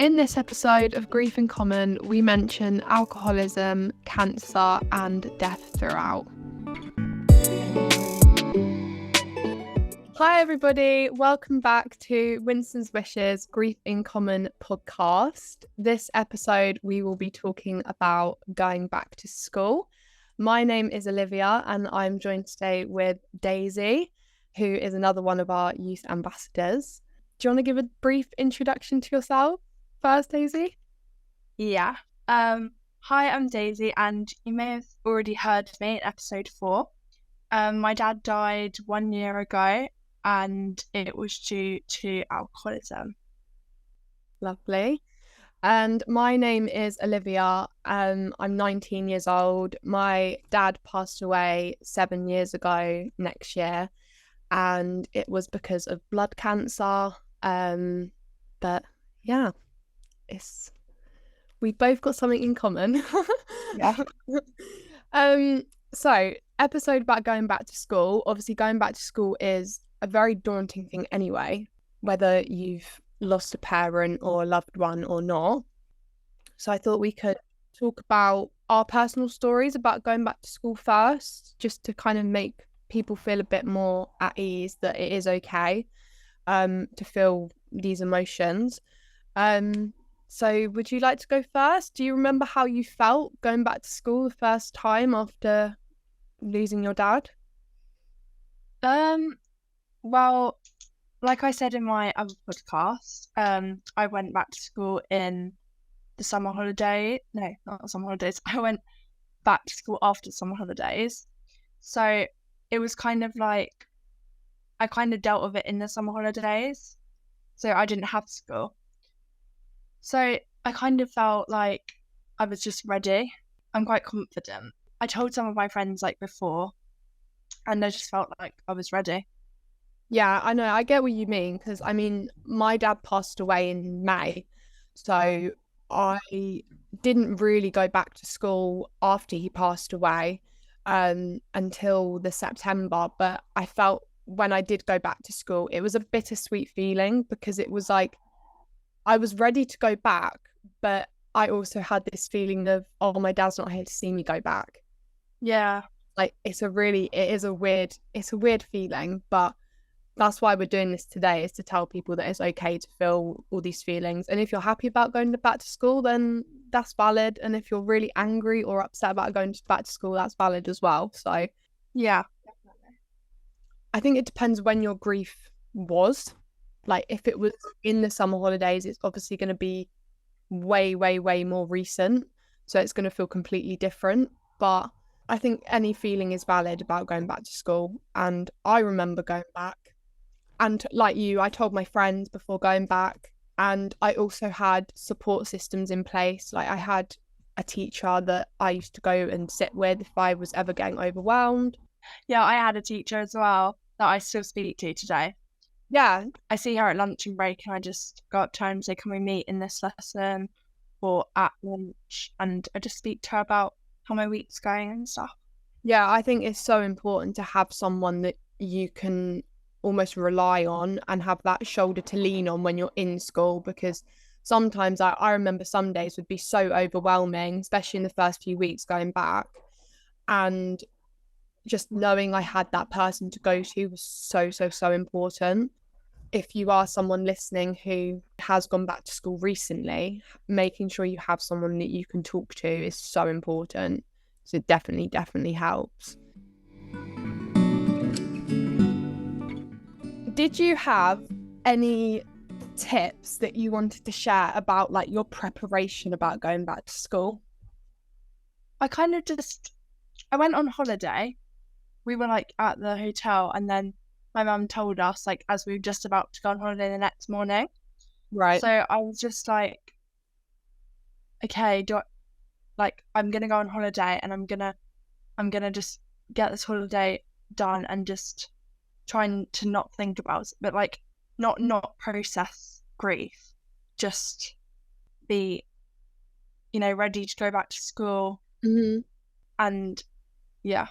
In this episode of Grief in Common, we mention alcoholism, cancer, and death throughout. Hi everybody, welcome back to Winston's Wishes Grief in Common podcast. This episode we will be talking about going back to school. My name is Olivia and I'm joined today with Daisy, who is another one of our youth ambassadors. Do you want to give a brief introduction to yourself first, Daisy? Yeah. Hi, I'm Daisy, and you may have already heard me in episode 4. My dad died 1 year ago, and it was due to alcoholism. Lovely. And my name is Olivia. I'm 19 years old. My dad passed away 7 years ago next year, and it was because of blood cancer. But yeah, we've both got something in common. Yeah. So episode about going back to school. Obviously, going back to school is a very daunting thing anyway, whether you've lost a parent or a loved one or not. So I thought we could talk about our personal stories about going back to school first, just to kind of make people feel a bit more at ease that it is okay to feel these emotions. So would you like to go first? Do you remember how you felt going back to school the first time after losing your dad? Well, like I said in my other podcast, I went back to school in the summer holiday. No, not the summer holidays. I went back to school after summer holidays. So it was kind of like I kind of dealt with it in the summer holidays. So I didn't have school. So I kind of felt like I was just ready. I'm quite confident. I told some of my friends like before, and I just felt like I was ready. Yeah, I know. I get what you mean, because I mean, my dad passed away in May, so I didn't really go back to school after he passed away until the September. But I felt when I did go back to school, it was a bittersweet feeling, because it was like I was ready to go back, but I also had this feeling of, oh, my dad's not here to see me go back. Yeah. Like it's a weird feeling, but that's why we're doing this today, is to tell people that it's okay to feel all these feelings. And if you're happy about going back to school, then that's valid. And if you're really angry or upset about going back to school, that's valid as well. So Yeah, definitely. I think it depends when your grief was. Like if it was in the summer holidays, it's obviously going to be way, way, way more recent. So it's going to feel completely different. But I think any feeling is valid about going back to school. And I remember going back. And like you, I told my friends before going back. And I also had support systems in place. Like I had a teacher that I used to go and sit with if I was ever getting overwhelmed. Yeah, I had a teacher as well that I still speak to today. Yeah. I see her at lunch and break, and I just go up to her and say, can we meet in this lesson or at lunch? And I just speak to her about how my week's going and stuff. Yeah, I think it's so important to have someone that you can almost rely on and have that shoulder to lean on when you're in school, because sometimes I remember some days would be so overwhelming, especially in the first few weeks going back. And just knowing I had that person to go to was so, so, so important. If you are someone listening who has gone back to school recently, making sure you have someone that you can talk to is so important. So it definitely helps. Did you have any tips that you wanted to share about like your preparation about going back to school? I went on holiday. We were like at the hotel, and then my mum told us like as we were just about to go on holiday the next morning. Right. So I was just like, okay, I'm gonna go on holiday, and I'm gonna just get this holiday done and just trying to not think about it, but like not process grief, just be, ready to go back to school. Mm-hmm. And yeah.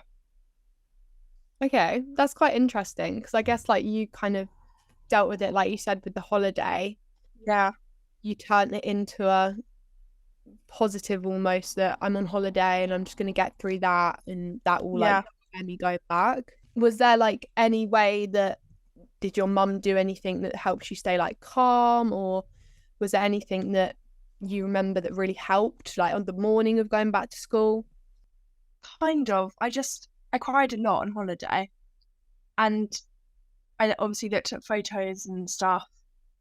Okay, that's quite interesting, because I guess like you kind of dealt with it, like you said, with the holiday. Yeah. you turn it into a positive almost, that I'm on holiday and I'm just going to get through that, and that will like let me go back. Was there like any way that, did your mum do anything that helps you stay like calm, or was there anything that you remember that really helped, like on the morning of going back to school? Kind of. I cried a lot on holiday, and I obviously looked at photos and stuff.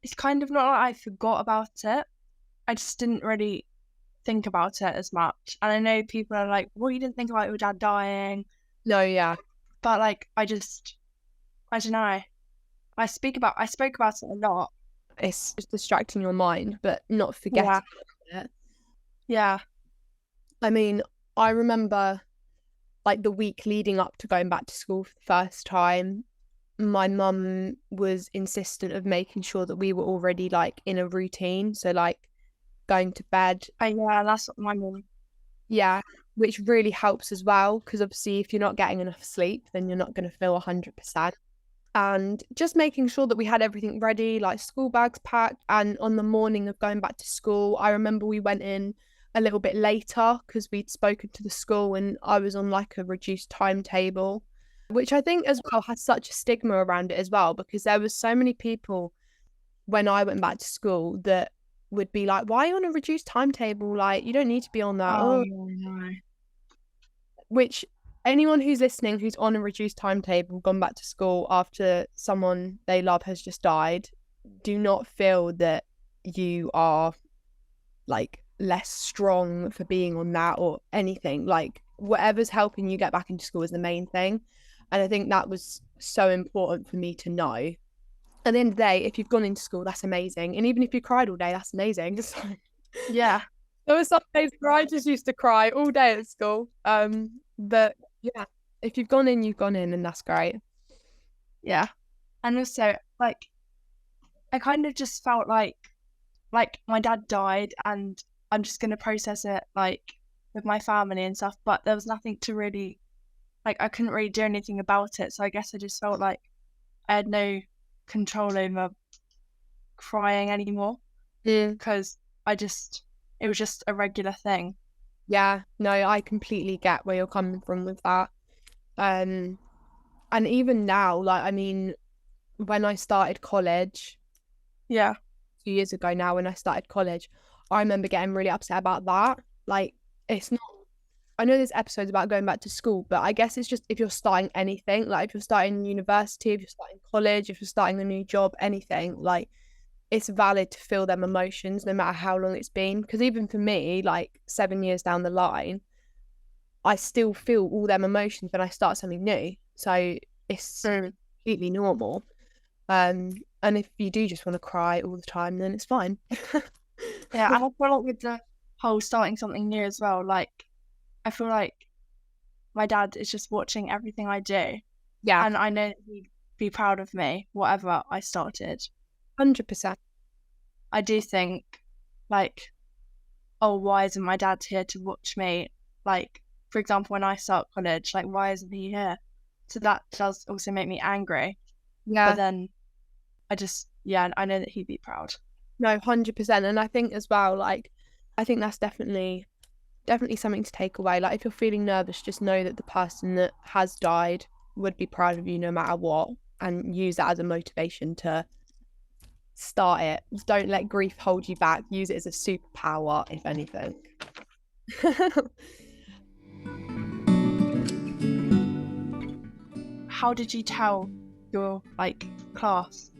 It's kind of not like I forgot about it. I just didn't really think about it as much. And I know people are like, well, you didn't think about your dad dying. No, yeah. But like, I don't know. I spoke about it a lot. It's just distracting your mind, but not forgetting it. Yeah. I mean, I remember like the week leading up to going back to school for the first time, my mum was insistent of making sure that we were already like in a routine. So like going to bed. Yeah, that's what my mum. Yeah, which really helps as well, because obviously if you're not getting enough sleep, then you're not going to feel 100%. And just making sure that we had everything ready, like school bags packed. And on the morning of going back to school, I remember we went in a little bit later because we'd spoken to the school and I was on like a reduced timetable, which I think as well has such a stigma around it as well, because there was so many people when I went back to school that would be like, why are you on a reduced timetable? Like, you don't need to be on that. Oh no. Which anyone who's listening who's on a reduced timetable, gone back to school after someone they love has just died, do not feel that you are like less strong for being on that or anything. Like, whatever's helping you get back into school is the main thing. And I think that was so important for me to know. At the end of the day, if you've gone into school, that's amazing. And even if you cried all day, that's amazing. Yeah. There were some days where I just used to cry all day at school. But yeah, if you've gone in, you've gone in, and that's great. Yeah. And also, like, I kind of just felt like my dad died and I'm just going to process it, like, with my family and stuff. But there was nothing to really, like, I couldn't really do anything about it. So I guess I just felt like I had no control over crying anymore. Yeah. Because it was just a regular thing. Yeah, no, I completely get where you're coming from with that. And even now, like, I mean, when I started college, 2 years ago now, when I started college, I remember getting really upset about that. Like, it's not, I know there's episodes about going back to school, but I guess it's just if you're starting anything, like if you're starting university, if you're starting college, if you're starting a new job, anything, like, it's valid to feel them emotions no matter how long it's been. Because even for me, like 7 years down the line, I still feel all them emotions when I start something new. So it's completely normal. And if you do just want to cry all the time, then it's fine. Yeah, and I feel like with the whole starting something new as well, like, I feel like my dad is just watching everything I do. Yeah. And I know he'd be proud of me, whatever I started. 100%. I do think, like, oh, why isn't my dad here to watch me? Like, for example, when I start college, like, why isn't he here? So that does also make me angry. Yeah. But then I know that he'd be proud. No, 100%. And I think as well, like, I think that's definitely something to take away. Like, if you're feeling nervous, just know that the person that has died would be proud of you no matter what, and use that as a motivation to start it. Just don't let grief hold you back. Use it as a superpower, if anything. How did you tell your, like, class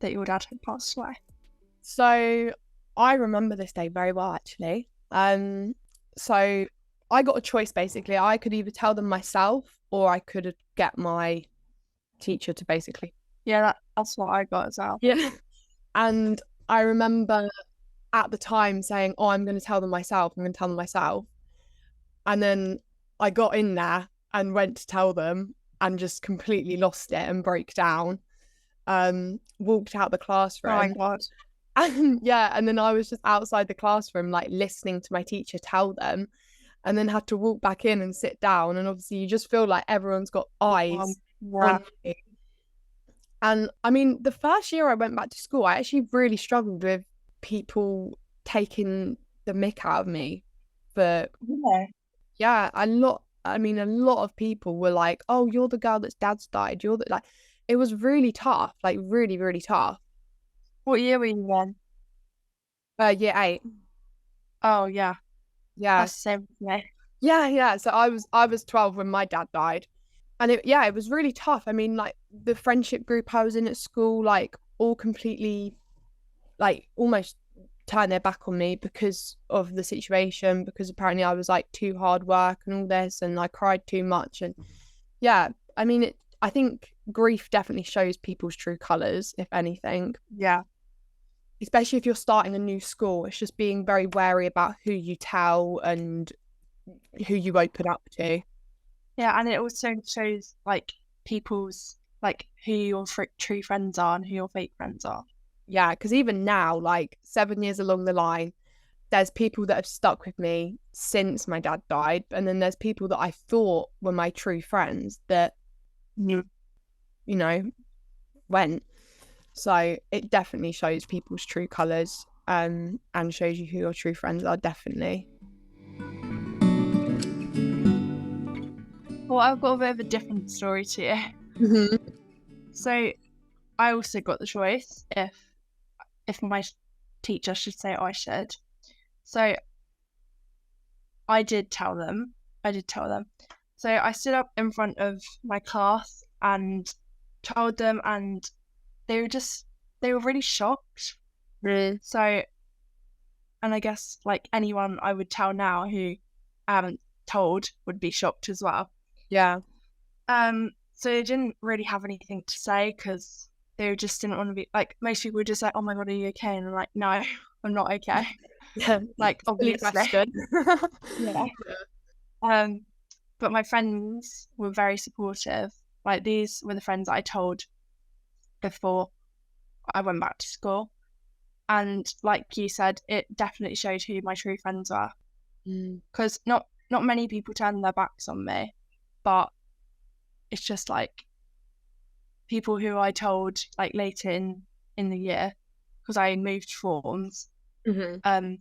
that your dad had passed away? So I remember this day very well, actually. So I got a choice, basically. I could either tell them myself or I could get my teacher to basically. Yeah, that's what I got as well. Yeah. And I remember at the time saying, oh, I'm going to tell them myself. And then I got in there and went to tell them and just completely lost it and broke down. Walked out the classroom. Oh my God. And then I was just outside the classroom, like, listening to my teacher tell them, and then had to walk back in and sit down. And obviously you just feel like everyone's got eyes on you. And I mean, the first year I went back to school, I actually really struggled with people taking the mick out of me for Yeah. yeah, a lot. I mean, a lot of people were like, "Oh, you're the girl that's dad's died. You're the like." It was really tough, like really, really tough. What year were you in? Year 8. Oh yeah, Yeah, that's the same for me. yeah. So I was 12 when my dad died, and it was really tough. I mean, like the friendship group I was in at school, like all completely, like almost turned their back on me because of the situation. Because apparently I was like too hard work and all this, and I cried too much. And yeah, I mean, I think grief definitely shows people's true colors, if anything. Yeah. Especially if you're starting a new school, it's just being very wary about who you tell and who you open up to. Yeah, and it also shows like people's like who your true friends are and who your fake friends are. Yeah, because even now, like 7 years along the line, there's people that have stuck with me since my dad died. And then there's people that I thought were my true friends that, Mm. you know, went. So it definitely shows people's true colours, and shows you who your true friends are, definitely. Well, I've got a bit of a different story to you. Mm-hmm. So I also got the choice if my teacher should say I should. So I did tell them. So I stood up in front of my class and told them, and they were really shocked. Mm. So, and I guess like anyone I would tell now who I haven't told would be shocked as well. Yeah. So they didn't really have anything to say because they just didn't want to be like, most people would just like, "Oh my God, are you okay?" And I'm like, "No, I'm not okay." Yeah. Like Silly obviously. question. Yeah. But my friends were very supportive. Like these were the friends that I told before I went back to school. And like you said, it definitely showed who my true friends are. Because not many people turned their backs on me, but it's just like people who I told like later in the year, because I moved forms. Mm-hmm.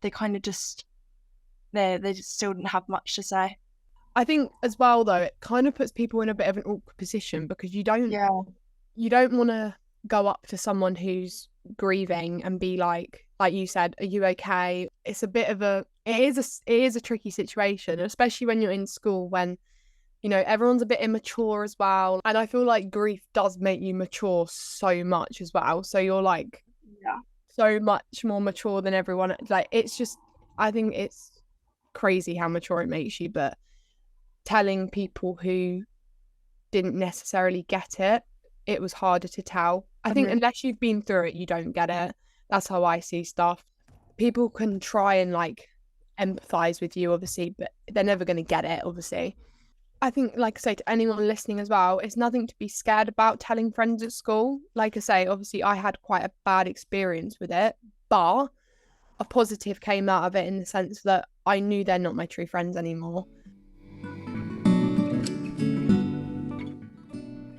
They kind of just they just still didn't have much to say. I think as well though, it kind of puts people in a bit of an awkward position because you don't want to go up to someone who's grieving and be like you said, "Are you okay?" It's a bit of it is a tricky situation, especially when you're in school when everyone's a bit immature as well. And I feel like grief does make you mature so much as well. So you're like so much more mature than everyone. Like it's just, I think it's crazy how mature it makes you. But telling people who didn't necessarily get it, it was harder to tell. I think unless you've been through it, you don't get it. That's how I see stuff. People can try and like empathize with you, obviously, but they're never going to get it, obviously. I think, like I say, to anyone listening as well, it's nothing to be scared about telling friends at school. Like I say, obviously, I had quite a bad experience with it, but a positive came out of it in the sense that I knew they're not my true friends anymore.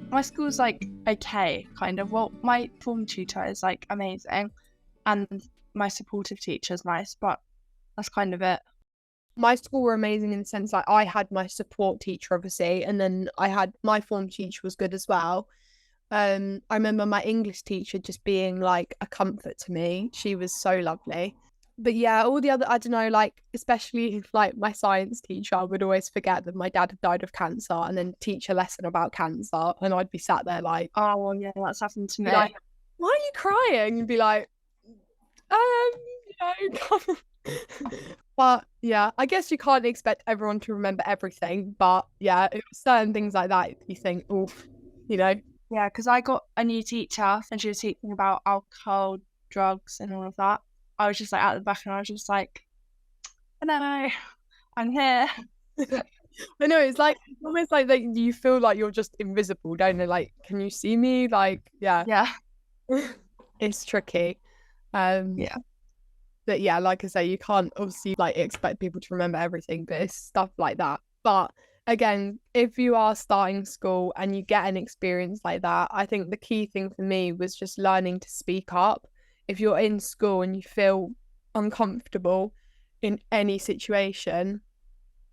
My school's like okay, kind of. Well, my form tutor is like amazing, and my supportive teacher's nice, but that's kind of it. My school were amazing in the sense like I had my support teacher, obviously, and then I had my form teacher was good as well. I remember my English teacher just being like a comfort to me. She was so lovely. But yeah, all the other, I don't know, like especially like my science teacher, I would always forget that my dad had died of cancer and then teach a lesson about cancer, and I'd be sat there like, "Oh well, yeah, that's happened to me." Like, "Why are you crying?" And be like, But yeah, I guess you can't expect everyone to remember everything. But yeah, it was certain things like that you think, oof, Yeah, because I got a new teacher and she was teaching about alcohol, drugs, and all of that. I was just like at the back and I was just like, "No, I'm here." I know, it's like almost like that you feel like you're just invisible, don't you? Like, can you see me? Like, yeah. It's tricky. Yeah. But yeah, like I say, you can't obviously like expect people to remember everything, but it's stuff like that. But again, if you are starting school and you get an experience like that, I think the key thing for me was just learning to speak up. if you're in school and you feel uncomfortable in any situation,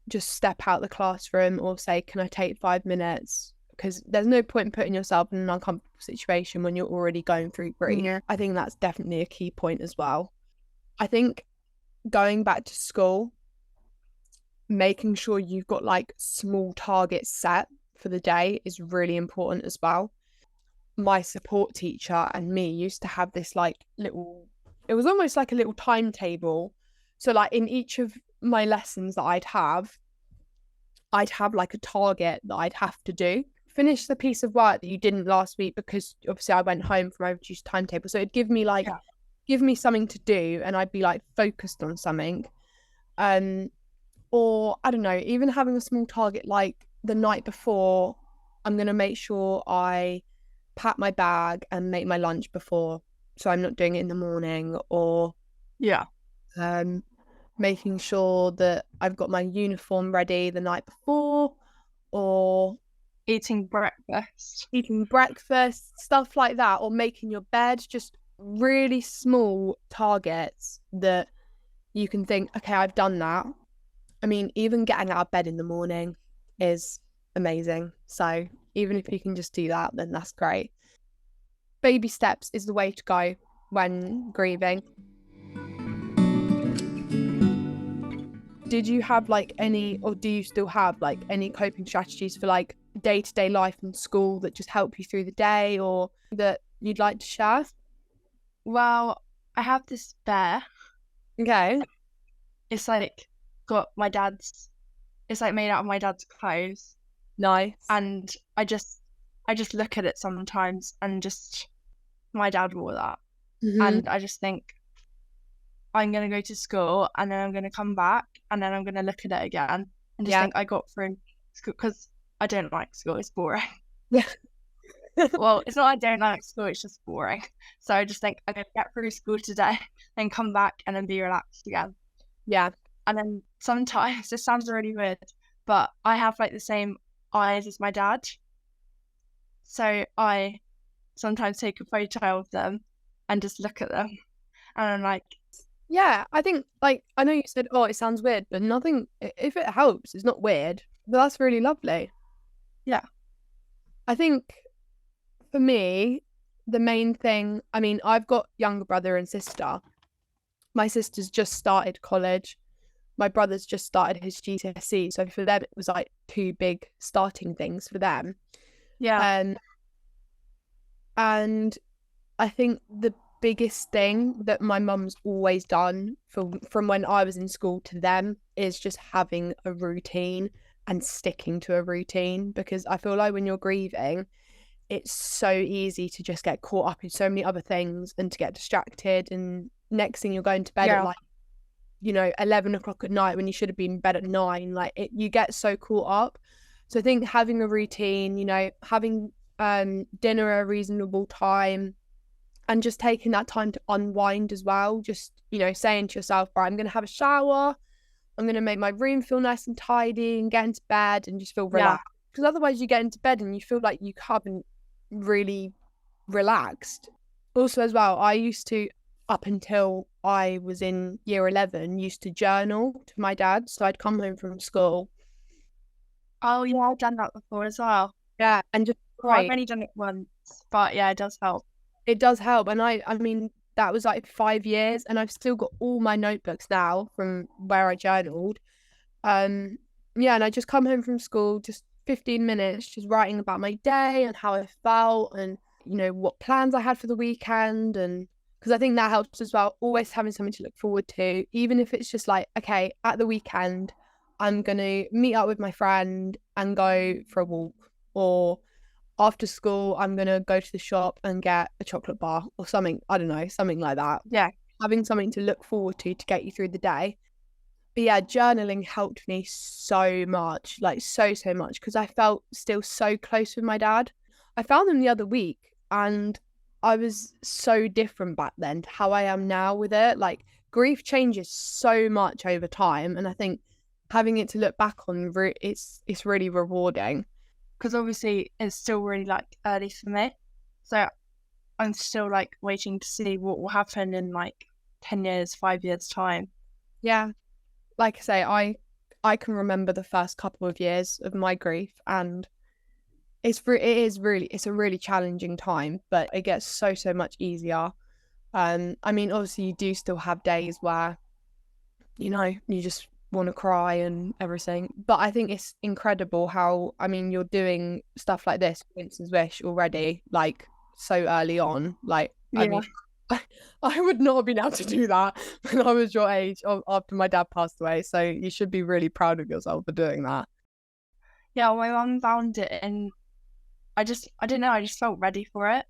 just step out the classroom or say, can I take 5 minutes? Because there's no point in putting yourself in an uncomfortable situation when you're already going through grief. Yeah. I think that's definitely a key point as well. I think going back to school, making sure you've got like small targets set for the day is really important as well. My support teacher and me used to have this like little, it was almost like a little timetable. So like in each of my lessons that I'd have like a target that I'd have to do. Finish the piece of work that you didn't last week, because obviously I went home from my reduced timetable. So it'd give me like, give me something to do, and I'd be like focused on something. Or I don't know, even having a small target like the night before, I'm going to make sure I pack my bag and make my lunch before, so I'm not doing it in the morning. Or making sure that I've got my uniform ready the night before, or eating breakfast, stuff like that, or making your bed. Just really small targets that you can think, okay, I've done that. I mean, even getting out of bed in the morning is amazing. So even if you can just do that, then that's great. Baby steps is the way to go when grieving. Did you have like any, or do you still have like any coping strategies for like day-to-day life in school that just help you through the day, or that you'd like to share? Well, I have this bear. Okay. It's like got my dad's, it's like made out of my dad's clothes. Nice. And I just look at it sometimes and just, my dad wore that. Mm-hmm. And I just think, I'm going to go to school and then I'm going to come back and then I'm going to look at it again and just think I got through school, because I don't like school. It's boring. Yeah. Well, it's not I don't like school, it's just boring. So I just think I'm going to get through school today, then come back and then be relaxed again. Yeah. And then sometimes, this sounds really weird, but I have like the same eyes as my dad. So I sometimes take a photo of them and just look at them. And I'm like, yeah, I think, like, I know you said, oh, it sounds weird, but nothing, if it helps, it's not weird. But that's really lovely. Yeah. I think for me, the main thing, I mean, I've got younger brother and sister. My sister's just started college. My brother's just started his GCSE. So for them, it was like two big starting things for them. Yeah. And I think the biggest thing that my mum's always done from when I was in school to them is just having a routine and sticking to a routine, because I feel like when you're grieving, it's so easy to just get caught up in so many other things and to get distracted, and next thing you're going to bed at like, you know, 11 o'clock at night when you should have been in bed at 9. Like you get so caught up. So I think having a routine, you know, having dinner at a reasonable time, and just taking that time to unwind as well. Just, you know, saying to yourself, right, I'm going to have a shower. I'm going to make my room feel nice and tidy and get into bed and just feel relaxed. Because otherwise you get into bed and you feel like you haven't really relaxed. Also as well, I used to, up until I was in year 11, used to journal to my dad. So I'd come home from school. Oh yeah, I've done that before as well. Yeah, and just I've only done it once, but yeah, it does help. It does help. And I mean, that was like 5 years, and I've still got all my notebooks now from where I journaled. Yeah, and I just come home from school, just 15 minutes, just writing about my day and how I felt, and, you know, what plans I had for the weekend. And because I think that helps as well, always having something to look forward to, even if it's just like, okay, at the weekend, I'm going to meet up with my friend and go for a walk, or after school, I'm going to go to the shop and get a chocolate bar or something. I don't know, something like that. Yeah. Having something to look forward to get you through the day. But yeah, journaling helped me so much, like so much, because I felt still so close with my dad. I found him the other week and I was so different back then to how I am now with it. Like, grief changes so much over time. And I think having it to look back on, it's really rewarding. Because obviously it's still really like early for me. So I'm still like waiting to see what will happen in like 10 years, 5 years time. Yeah. Like I say, I can remember the first couple of years of my grief, and it's a really challenging time, but it gets so much easier. I mean, obviously you do still have days where, you just want to cry and everything. But I think it's incredible how, I mean, you're doing stuff like this, Winston's Wish already, like so early on. Like, I Yeah. mean, I would not have been able to do that when I was your age after my dad passed away. So you should be really proud of yourself for doing that. Yeah, my mum found it and I don't know, I just felt ready for it.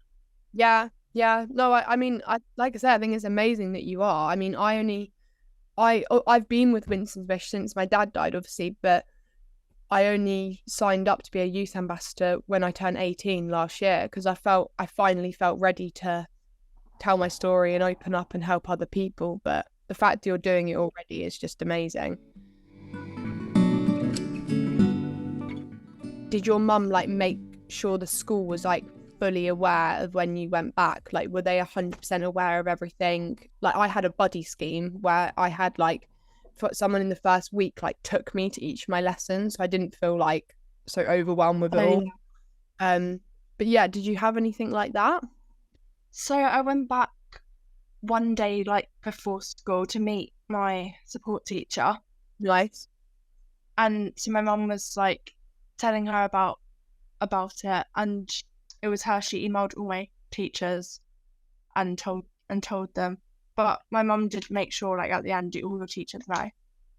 Yeah, yeah. No, I mean, like I said, I think it's amazing that you are. I mean, I've been with Winston's Wish since my dad died, obviously, but I only signed up to be a youth ambassador when I turned 18 last year because I finally felt ready to tell my story and open up and help other people. But the fact that you're doing it already is just amazing. Did your mum like make sure the school was like fully aware of when you went back? Like, were they 100% aware of everything? Like, I had a buddy scheme where I had like someone in the first week like took me to each of my lessons, so I didn't feel like so overwhelmed with it all. Yeah. But yeah, did you have anything like that? So I went back one day like before school to meet my support teacher. Nice. And so my mum was like telling her about it, and it was her. She emailed all my teachers and told them. But my mum did make sure, like at the end, do all the teachers know.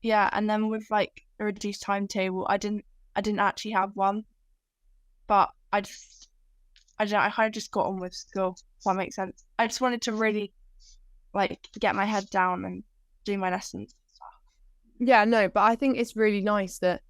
Yeah, and then with like a reduced timetable, I didn't actually have one, but I don't know, I kind of just got on with school. If that makes sense. I just wanted to really like get my head down and do my lessons. Yeah, no, but I think it's really nice that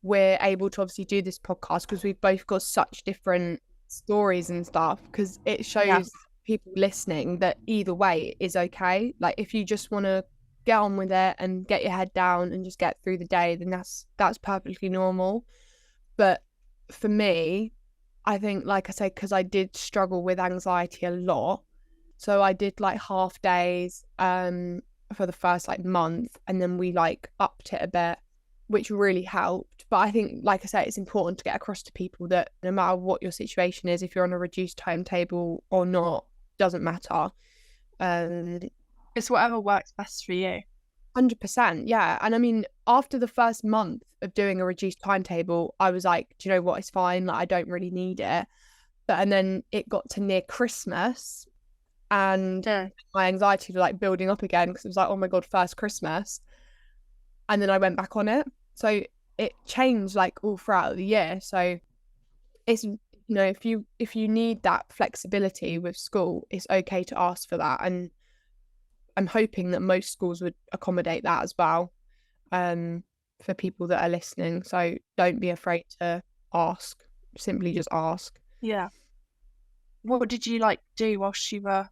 we're able to obviously do this podcast because we've both got such different stories and stuff, because it shows Yeah. people listening that either way is okay. Like, if you just want to get on with it and get your head down and just get through the day, then that's perfectly normal. But for me, I think, like I said, because I did struggle with anxiety a lot, so I did like half days for the first like month, and then we like upped it a bit, which really helped. But I think, like I say, it's important to get across to people that no matter what your situation is, if you're on a reduced timetable or not, doesn't matter. It's whatever works best for you. 100%, yeah. And I mean, after the first month of doing a reduced timetable, I was like, do you know what? It's fine. Like, I don't really need it. And then it got to near Christmas, and my anxiety was like building up again because it was like, oh my God, first Christmas. And then I went back on it. So it changed like all throughout the year. So it's, if you need that flexibility with school, it's okay to ask for that. And I'm hoping that most schools would accommodate that as well, for people that are listening. So don't be afraid to ask. Simply just ask. Yeah. What did you like do whilst you were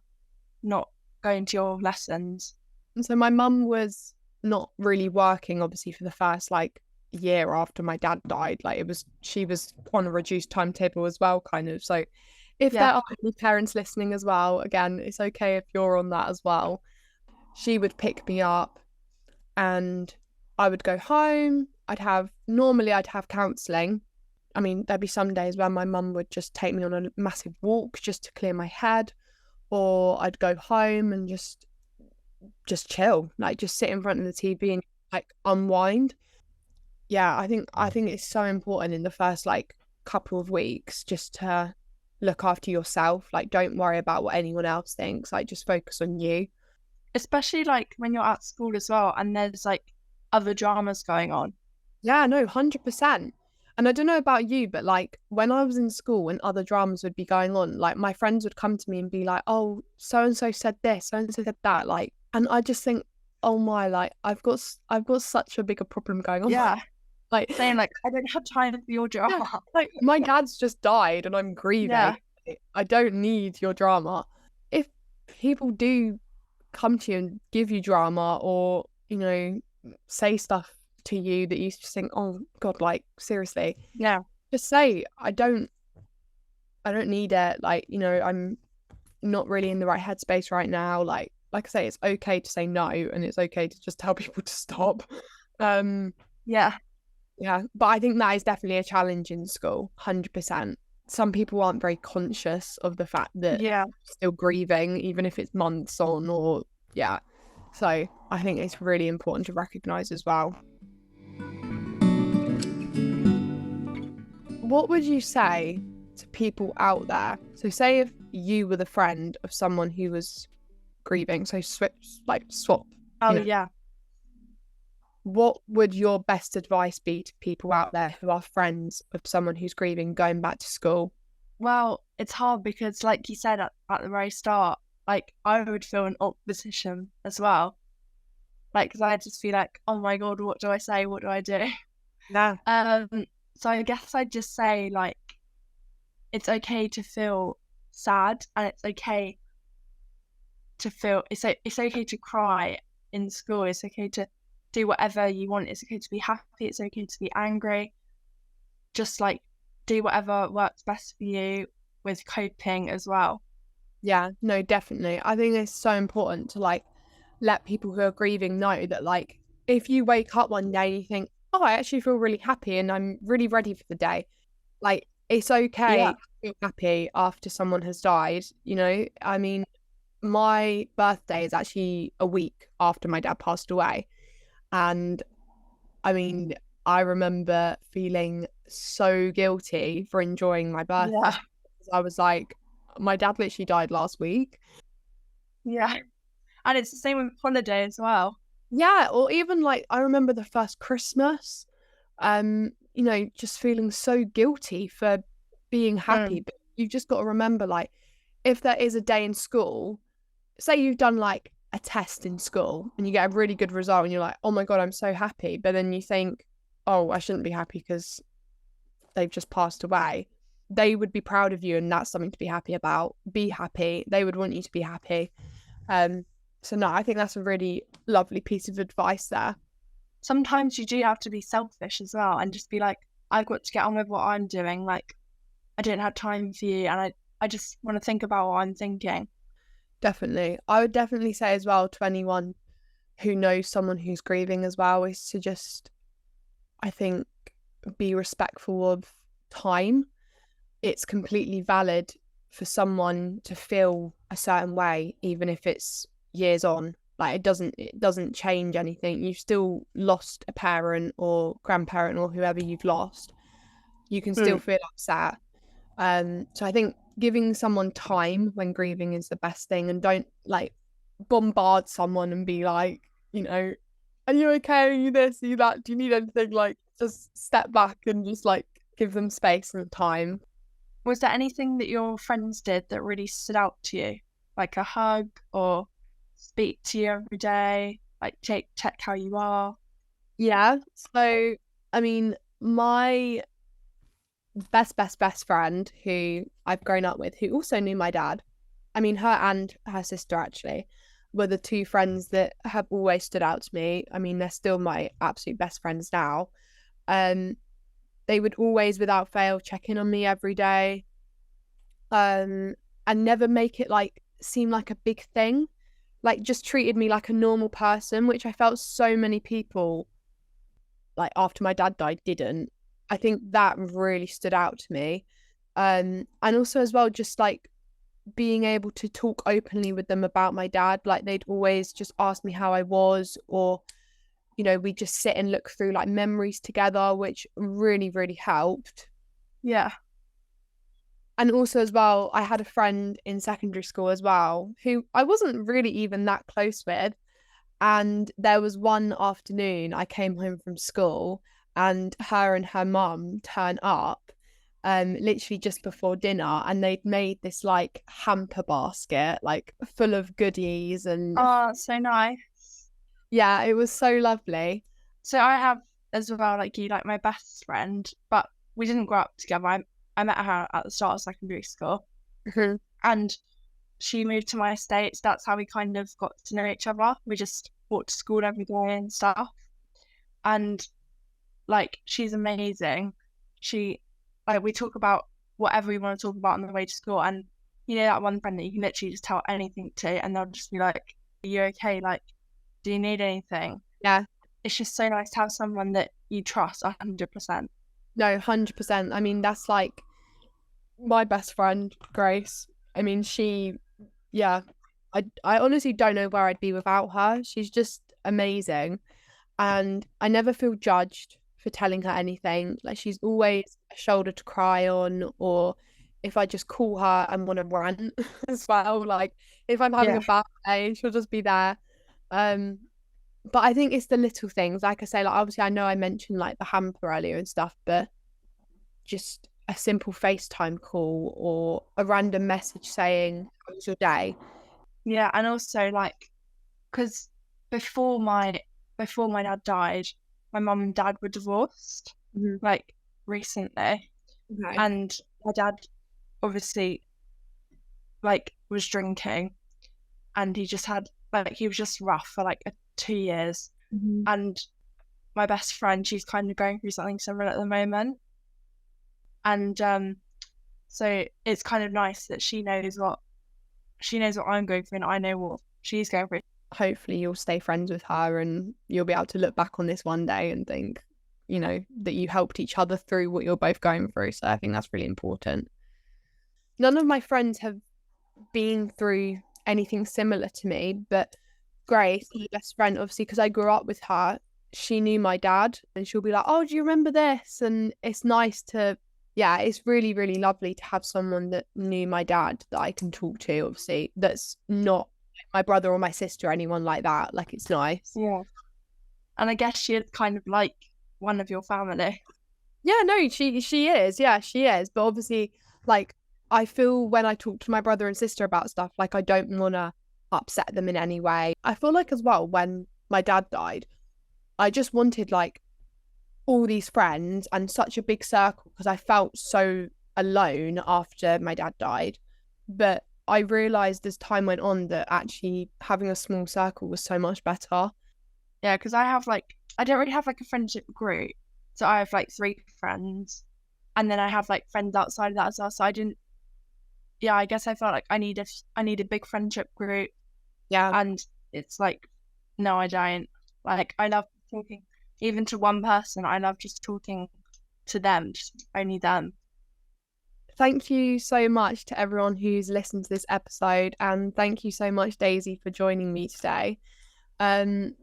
not going to your lessons? And so my mum was not really working, obviously, for the first like year after my dad died. Like, she was on a reduced timetable as well, kind of. So if there are any parents listening as well, again, it's okay if you're on that as well. She would pick me up and I would go home. I'd have counselling. I mean, there'd be some days where my mum would just take me on a massive walk just to clear my head, or I'd go home and just chill, like just sit in front of the TV and like unwind. Yeah, I think it's so important in the first like couple of weeks just to look after yourself. Like, don't worry about what anyone else thinks. Like, just focus on you. Especially like when you're at school as well and there's like other dramas going on. Yeah, no, 100%. And I don't know about you, but like when I was in school and other dramas would be going on, like my friends would come to me and be like, oh, so and so said this, so and so said that, like, and I just think, oh my, like I've got such a bigger problem going on. Yeah. Like saying like, I don't have time for your drama. Yeah, like, my dad's just died and I'm grieving. Yeah. I don't need your drama. If people do come to you and give you drama, or say stuff to you that you just think, oh God, like seriously, yeah, just say I don't I don't need it. Like, you know, I'm not really in the right headspace right now. Like I say, it's okay to say no, and it's okay to just tell people to stop. Yeah. Yeah, but I think that is definitely a challenge in school, 100%. Some people aren't very conscious of the fact that Yeah. still grieving, even if it's months on, or yeah. So I think it's really important to recognize as well. What would you say to people out there? So say if you were the friend of someone who was grieving, so swap, Oh, you know, yeah. what would your best advice be to people out there who are friends of someone who's grieving going back to school? Well, it's hard because, like you said at the very start, like I would feel in opposition as well. Like, because I just feel like, oh my God, what do I say? What do I do? Yeah. So I guess I'd just say, like, it's okay to feel sad, and it's okay to feel, it's okay to cry in school. It's okay to do whatever you want. It's okay to be happy. It's okay to be angry. Just like do whatever works best for you with coping as well. Yeah, no, definitely. I think it's so important to like let people who are grieving know that like if you wake up one day and you think, oh, I actually feel really happy and I'm really ready for the day, like it's okay Yeah. to feel happy after someone has died, you know? I mean, my birthday is actually a week after my dad passed away. And I mean, I remember feeling so guilty for enjoying my birthday. Yeah. I was like, my dad literally died last week. Yeah. And it's the same with holiday as well. Yeah, or even like I remember the first Christmas, you know, just feeling so guilty for being happy. Mm. But you've just got to remember, like, if there is a day in school, say you've done like a test in school and you get a really good result and you're like, oh my God, I'm so happy. But then you think, oh, I shouldn't be happy because they've just passed away. They would be proud of you and that's something to be happy about. Be happy. They would want you to be happy. So no, I think that's a really lovely piece of advice there. Sometimes you do have to be selfish as well and just be like, I've got to get on with what I'm doing. Like, I don't have time for you, and I just want to think about what I'm thinking. Definitely. I would definitely say as well to anyone who knows someone who's grieving as well is to just, I think, be respectful of time. It's completely valid for someone to feel a certain way, even if it's years on. Like it doesn't change anything. You've still lost a parent or grandparent or whoever you've lost. You can still feel upset. So I think giving someone time when grieving is the best thing, and don't like bombard someone and be like, you know, are you okay? Are you this? Are you that? Do you need anything? Like, just step back and just like give them space and time. Was there anything that your friends did that really stood out to you? Like a hug or speak to you every day? Like check how you are? Yeah. So, I mean, my best friend who I've grown up with, who also knew my dad, I mean, her and her sister actually were the two friends that have always stood out to me. I mean, they're still my absolute best friends now. Um, they would always, without fail, check in on me every day, and never make it like seem like a big thing. Like, just treated me like a normal person, which I felt so many people, like after my dad died, didn't. I think that really stood out to me. And also as well, just like being able to talk openly with them about my dad. Like they'd always just ask me how I was, or you know, we just sit and look through like memories together, which really, really helped. Yeah. And also as well, I had a friend in secondary school as well, who I wasn't really even that close with. And there was one afternoon I came home from school and her and her mum turned up literally just before dinner, and they'd made this like hamper basket like full of goodies, and Oh, so nice. yeah, it was so lovely. So I have as well, like you, like my best friend, but we didn't grow up together. I met her at the start of secondary school, and she moved to my estate. So that's how we kind of got to know each other. We just walked to school every day and stuff. And like, she's amazing. She, like, we talk about whatever you want to talk about on the way to school. And you know that one friend that you can literally just tell anything to, and they'll just be like, "Are you okay? Like, do you need anything?" Yeah. It's just so nice to have someone that you trust 100%. No, 100%. I mean, that's like my best friend, Grace. I mean, yeah, I honestly don't know where I'd be without her. She's just amazing. And I never feel judged for telling her anything. Like, she's always a shoulder to cry on, or if I just call her and want to rant as well. Like, if I'm having a bad day, she'll just be there. But I think it's the little things. Like I say, like, obviously I know I mentioned like the hamper earlier and stuff, but just a simple FaceTime call or a random message saying, "How was your day?" Yeah, and also like, because before my dad died, my mum and dad were divorced, like recently, and my dad obviously like was drinking, and he just had like, he was just rough for like 2 years, and my best friend, she's kind of going through something similar at the moment, and so it's kind of nice that she knows what I'm going through, and I know what she's going through. Hopefully you'll stay friends with her and you'll be able to look back on this one day and think, you know, that you helped each other through what you're both going through. So I think that's really important. None of my friends have been through anything similar to me, but Grace, my best friend, obviously, because I grew up with her, she knew my dad, and she'll be like, "Oh, do you remember this?" And it's nice to, yeah, it's really, really lovely to have someone that knew my dad that I can talk to, obviously, that's not my brother or my sister or anyone like that. Like, it's nice. Yeah. And I guess she's kind of like one of your family. Yeah, no, she is. Yeah, she is. But obviously, like, I feel when I talk to my brother and sister about stuff, like, I don't want to upset them in any way. I feel like as well, when my dad died, I just wanted like all these friends and such a big circle, because I felt so alone after my dad died. But I realised as time went on that actually having a small circle was so much better. Yeah, because I don't really have like a friendship group. So I have like 3 friends, and then I have like friends outside of that as well. So I guess I felt like I need a big friendship group. Yeah. And it's like, no, I don't. Like, I love talking, even to one person. I love just talking to them, just only them. Thank you so much to everyone who's listened to this episode, and thank you so much, Daisy, for joining me today.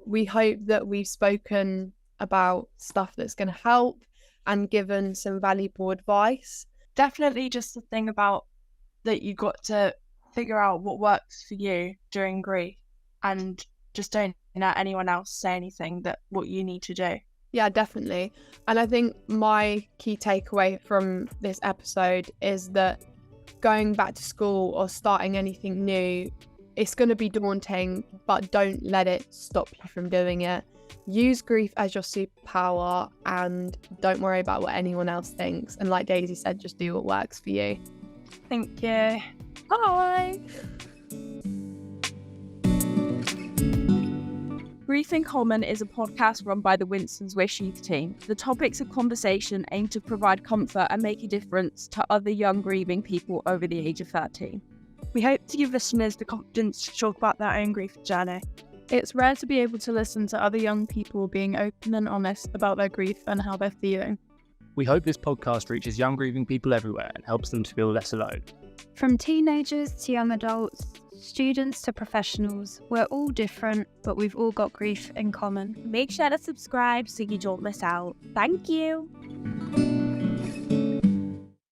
We hope that we've spoken about stuff that's going to help and given some valuable advice. Definitely just the thing about that you got to figure out what works for you during grief, and just don't let anyone else say anything that what you need to do. Yeah, definitely. And I think my key takeaway from this episode is that going back to school or starting anything new, it's going to be daunting, but don't let it stop you from doing it. Use grief as your superpower and don't worry about what anyone else thinks. And like Daisy said, just do what works for you. Thank you. Bye. Grief in Common is a podcast run by the Winston's Wish Youth team. The topics of conversation aim to provide comfort and make a difference to other young grieving people over the age of 13. We hope to give listeners the confidence to talk about their own grief journey. It's rare to be able to listen to other young people being open and honest about their grief and how they're feeling. We hope this podcast reaches young grieving people everywhere and helps them to feel less alone. From teenagers to young adults, students to professionals, we're all different, but we've all got grief in common. Make sure to subscribe so you don't miss out. Thank you.